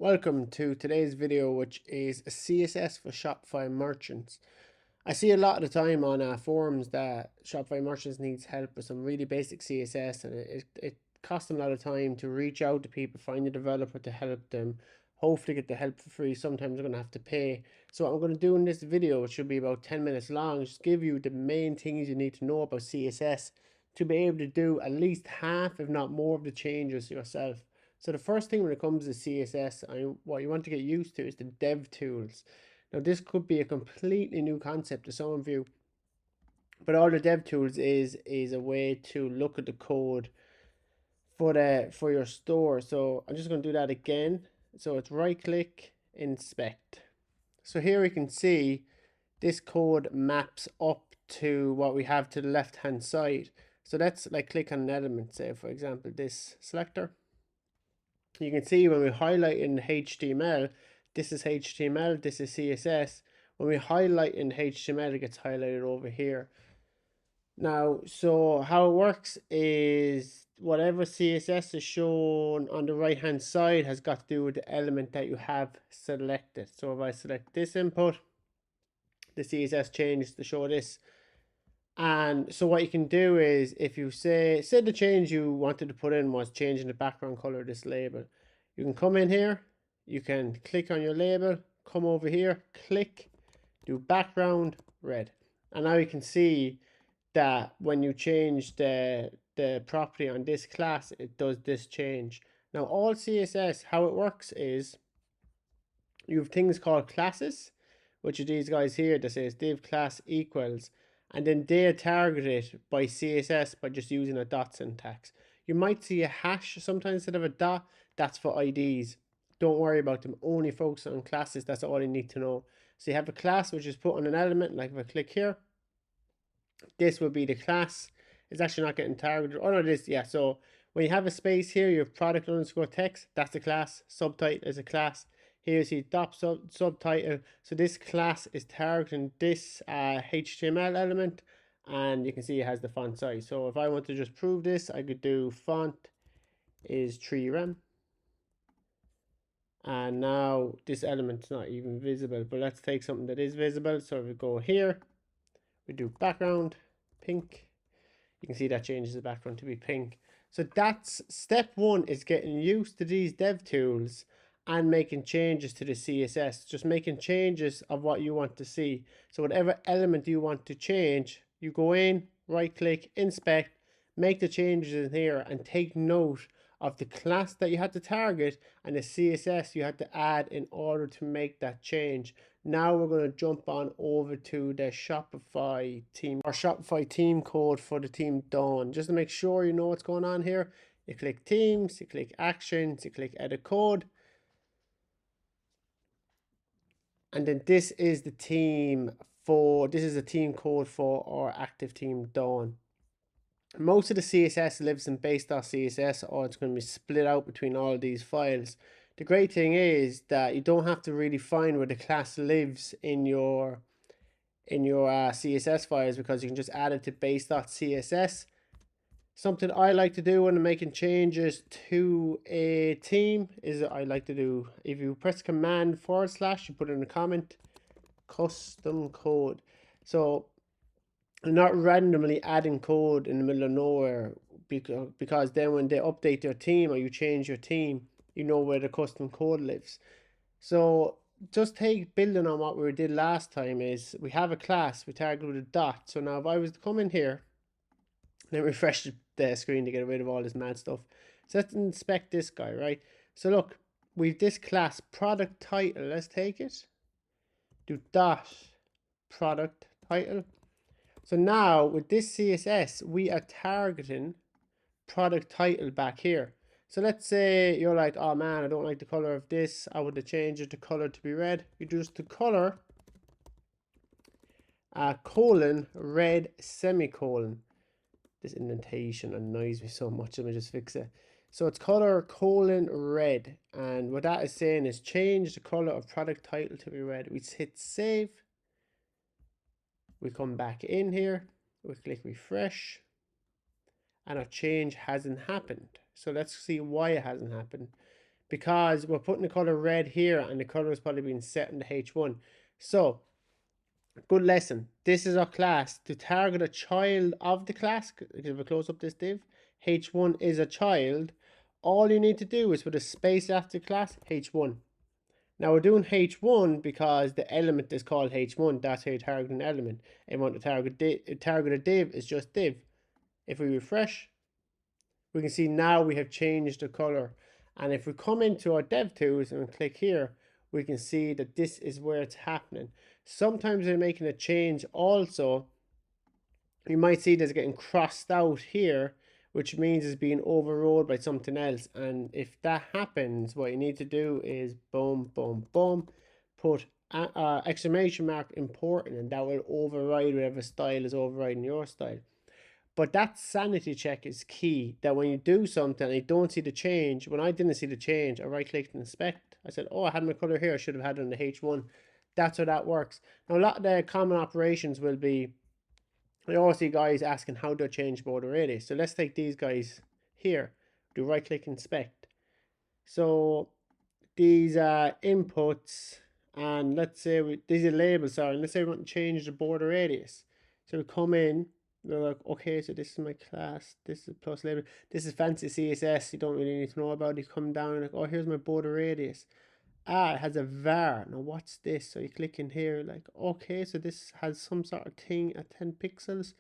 Welcome to today's video, which is a CSS for Shopify merchants. I see a lot of the time on forums that Shopify merchants needs help with some really basic CSS, and it costs them a lot of time to reach out to people, find a developer to help them, hopefully get the help for free. Sometimes they're going to have to pay. So what I'm going to do in this video, which should be about 10 minutes long, is just give you the main things you need to know about CSS to be able to do at least half, if not more, of the changes yourself. So the first thing when it comes to CSS, what you want to get used to is the dev tools. Now this could be a completely new concept to some of you, but all the dev tools is a way to look at the code for your store. So I'm just going to do that again. So it's right click, inspect. So here we can see this code maps up to what we have to the left hand side. So let's click on an element, say for example this selector. You can see when we highlight in HTML, this is HTML, this is CSS. When we highlight in HTML, it gets highlighted over here. Now, so how it works is whatever CSS is shown on the right hand side has got to do with the element that you have selected. So if I select this input, the CSS changes to show this. And so what you can do is, if you say the change you wanted to put in was changing the background color of this label, you can come in here, you can click on your label, come over here, click, do background red. And now you can see that when you change the property on this class, it does this change. Now all CSS, how it works is you have things called classes, which are these guys here that says div class equals, and then they are targeted by CSS by just using a dot syntax. You might see a hash sometimes instead of a dot. That's for IDs. Don't worry about them. Only focus on classes. That's all you need to know. So you have a class which is put on an element. Like if I click here, this will be the class. It's actually not getting targeted. Oh no, it is. Yeah. So when you have a space here, you have product underscore text. That's the class. Subtitle is a class. Here you see dot subtitle. So this class is targeting this HTML element, and you can see it has the font size. So if I want to just prove this, I could do font is 3rem. And now this element's not even visible, but let's take something that is visible. So if we go here, we do background pink. You can see that changes the background to be pink. So that's step one, is getting used to these dev tools and making changes to the CSS, just making changes of what you want to see. So whatever element you want to change, you go in, right click, inspect, make the changes in here, and take note of the class that you had to target and the CSS you had to add in order to make that change. Now we're going to jump on over to the Shopify team, or Shopify team code for the team Dawn. Just to make sure you know what's going on here, you click teams, you click actions, you click edit code. And then this is the team code for our active team Dawn. Most of the CSS lives in base.css, or it's going to be split out between all of these files. The great thing is that you don't have to really find where the class lives in your CSS files, because you can just add it to base.css. Something I like to do when I'm making changes to a team is I like to do, if you press command / you put in a comment, custom code. So I'm not randomly adding code in the middle of nowhere, because then when they update your team or you change your team, you know where the custom code lives. So just building on what we did last time, is we have a class, we target with a dot. So now if I was to come in here, let me refresh the screen to get rid of all this mad stuff. So let's inspect this guy, right? So look, we've this class product title. Let's take it, do dot product title. So now with this CSS, we are targeting product title back here. So let's say you're like, oh man, I don't like the color of this. I want to change it to color to be red. You do just the color colon red semicolon. This indentation annoys me so much. Let me just fix it. So it's color colon red, and what that is saying is change the color of product title to be red. We hit save. We come back in here, we click refresh, and our change hasn't happened. So let's see why it hasn't happened. because we're putting the color red here and the color is probably being set in the H1. So, good lesson. This is our class. To target a child of the class, if we close up this div, H1 is a child. All you need to do is put a space after class, H1. Now we're doing H1 because the element is called H1. That's how you target an element. And want to target a div is just div. If we refresh, we can see now we have changed the color. And if we come into our dev tools and click here, we can see that this is where it's happening. Sometimes they're making a change also. You might see this getting crossed out here, which means it's being overrode by something else. And if that happens, what you need to do is boom, boom, boom, put exclamation mark important, and that will override whatever style is overriding your style. But that sanity check is key, that when you do something and you don't see the change, when I didn't see the change, I right clicked and inspect. I said, oh, I had my color here, I should have had it on the H1. That's how that works. Now, a lot of the common operations will be, I always see guys asking how do I change border radius. So let's take these guys here, do right click inspect. So these inputs, and let's say these are labels, sorry, and let's say we want to change the border radius. So we come in, they're like, okay, so this is my class, this is plus label, this is fancy CSS, you don't really need to know about it. You come down, like, oh, here's my border radius. Ah, it has a var. Now what's this? So you click in here, like, okay, so this has some sort of thing at 10 pixels.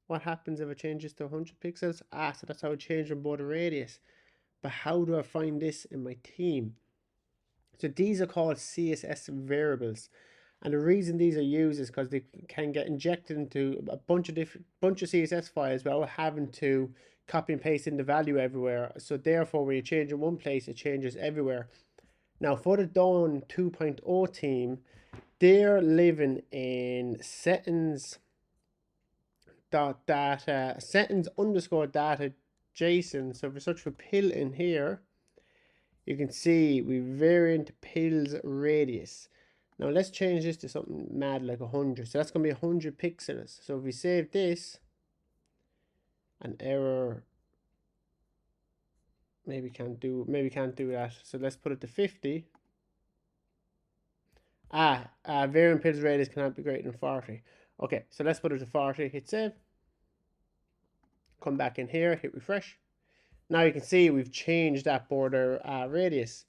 What happens if it changes to 100 pixels? Ah, so that's how I change the border radius. But how do I find this in my theme? So these are called CSS variables. And the reason these are used is because they can get injected into a bunch of CSS files without having to copy and paste in the value everywhere. So therefore, when you change in one place, it changes everywhere. Now for the Dawn 2.0 team, they're living in settings data settings underscore data JSON. So if we search for pill in here, you can see we variant pills radius. Now let's change this to something mad like 100. So that's going to be 100 pixels. So if we save this, an error, maybe can't do that. So let's put it to 50. Variant pills radius cannot be greater than 40. Okay, so let's put it to 40, hit save. Come back in here, hit refresh. Now you can see we've changed that border radius.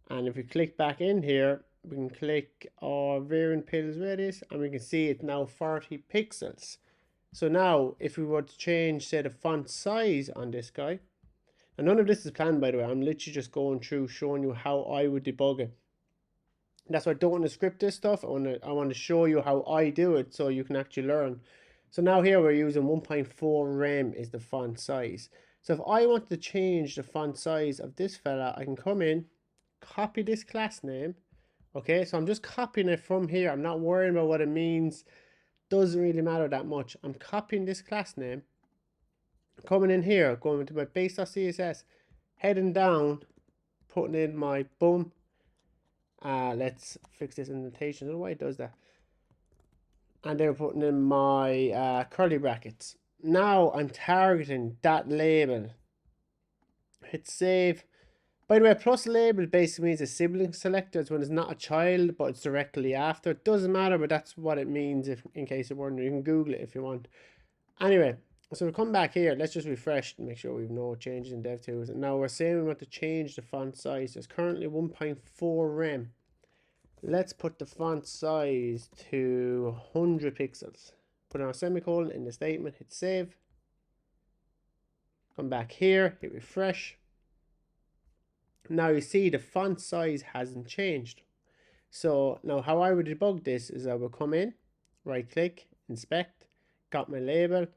And if we click back in here, we can click our variant pills radius and we can see it's now 40 pixels. So now if we were to change, say, the font size on this guy, and none of this is planned, by the way, I'm literally just going through showing you how I would debug it. That's why I don't want to script this stuff. I want to show you how I do it so you can actually learn. So now here we're using 1.4 rem is the font size. So if I want to change the font size of this fella, I can come in, copy this class name. Okay, so I'm just copying it from here. I'm not worrying about what it means. Doesn't really matter that much. I'm copying this class name, coming in here, going into my base.css, heading down, putting in my boom. Let's fix this indentation. I don't know why it does that. And then putting in my curly brackets. Now I'm targeting that label. Hit save. By the way, plus label basically means a sibling selector. It's when it's not a child, but it's directly after. It doesn't matter, but that's what it means, if in case you're wondering. You can Google it if you want. Anyway, so we come back here. Let's just refresh and make sure we have no changes in DevTools. And now we're saying we want to change the font size. It's currently 1.4 rem. Let's put the font size to 100 pixels. Put on a semicolon in the statement, hit save. Come back here, hit refresh. Now you see the font size hasn't changed. So now how I would debug this is I will come in, right click, inspect, got my label,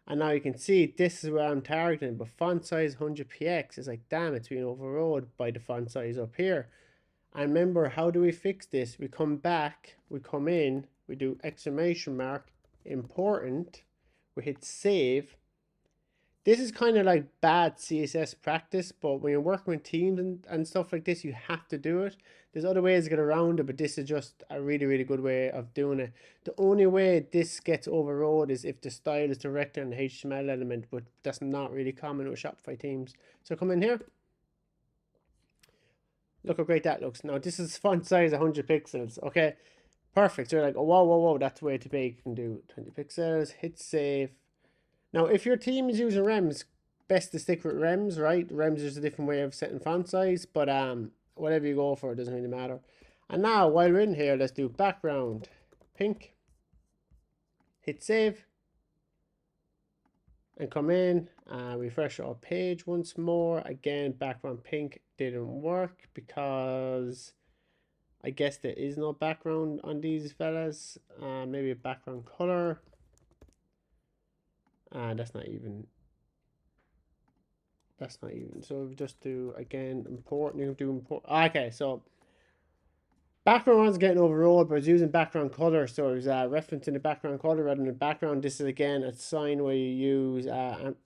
and now you can see this is where I'm targeting, but font size 100px is like, damn, it's being overrode by the font size up here. And remember, how do we fix this? We come back, we come in, we do exclamation mark, important, we hit save. This is kind of like bad CSS practice, but when you're working with teams and stuff like this, you have to do it. There's other ways to get around it, but this is just a really, really good way of doing it. The only way this gets overrode is if the style is directly on the HTML element, but that's not really common with Shopify themes. So come in here, Look how great that looks. Now this is font size 100 pixels. Okay, perfect. So you're like, oh, whoa, whoa, whoa, that's way too big. You can do 20 pixels, hit save. Now, if your team is using rems, best to stick with rems, right? Rems is a different way of setting font size, but whatever you go for, it doesn't really matter. And now, while we're in here, let's do background pink. Hit save. And come in, refresh our page once more. Again, background pink didn't work because I guess there is no background on these fellas. Maybe a background color. That's not even. So we just do again import. You do import. Okay, so background was getting overruled, but it's using background color, so it's referencing the background color rather than the background. This is again a sign where you use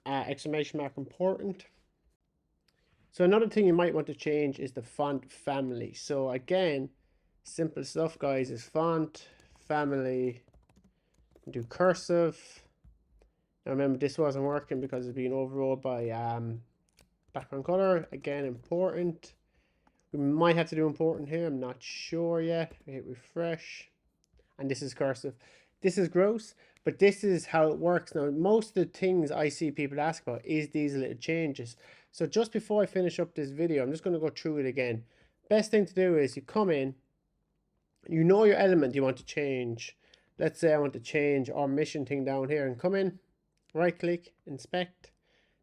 exclamation mark important. So another thing you might want to change is the font family. So again, simple stuff, guys, is font family. Do cursive. Now remember, this wasn't working because it's being overruled by background color. Again, important. We might have to do important here. I'm not sure yet. We hit refresh. And this is cursive. This is gross, but this is how it works. Now, most of the things I see people ask about is these little changes. So just before I finish up this video, I'm just going to go through it again. Best thing to do is you come in, you know your element you want to change. Let's say I want to change our mission thing down here and come in, right click, inspect.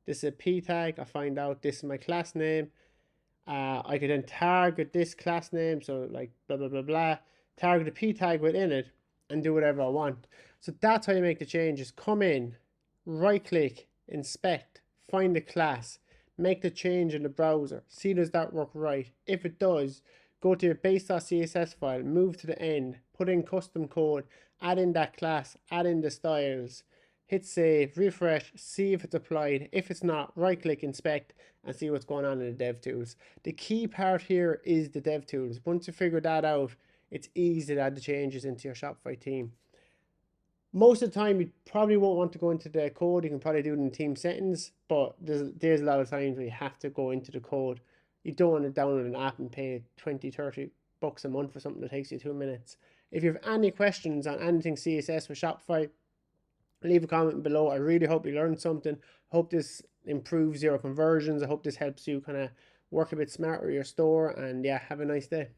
This is a p tag. I find out this is my class name. I could then target this class name, so like blah blah blah blah, target the p tag within it and do whatever I want. So that's how you make the changes. Come in, right click, inspect, find the class, make the change in the browser, see does that work right. If it does, go to your base.css file, move to the end, put in custom code, add in that class, add in the styles, hit save, refresh, see if it's applied. If it's not, right click, inspect, and see what's going on in the DevTools. The key part here is the DevTools. Once you figure that out, it's easy to add the changes into your Shopify team. Most of the time, you probably won't want to go into the code. You can probably do it in team settings, but there's a lot of times where you have to go into the code. You don't want to download an app and pay 20, 30 bucks a month for something that takes you 2 minutes. If you have any questions on anything CSS with Shopify, leave a comment below. I really hope you learned something. I hope this improves your conversions. I hope this helps you kind of work a bit smarter with your store. And yeah, have a nice day.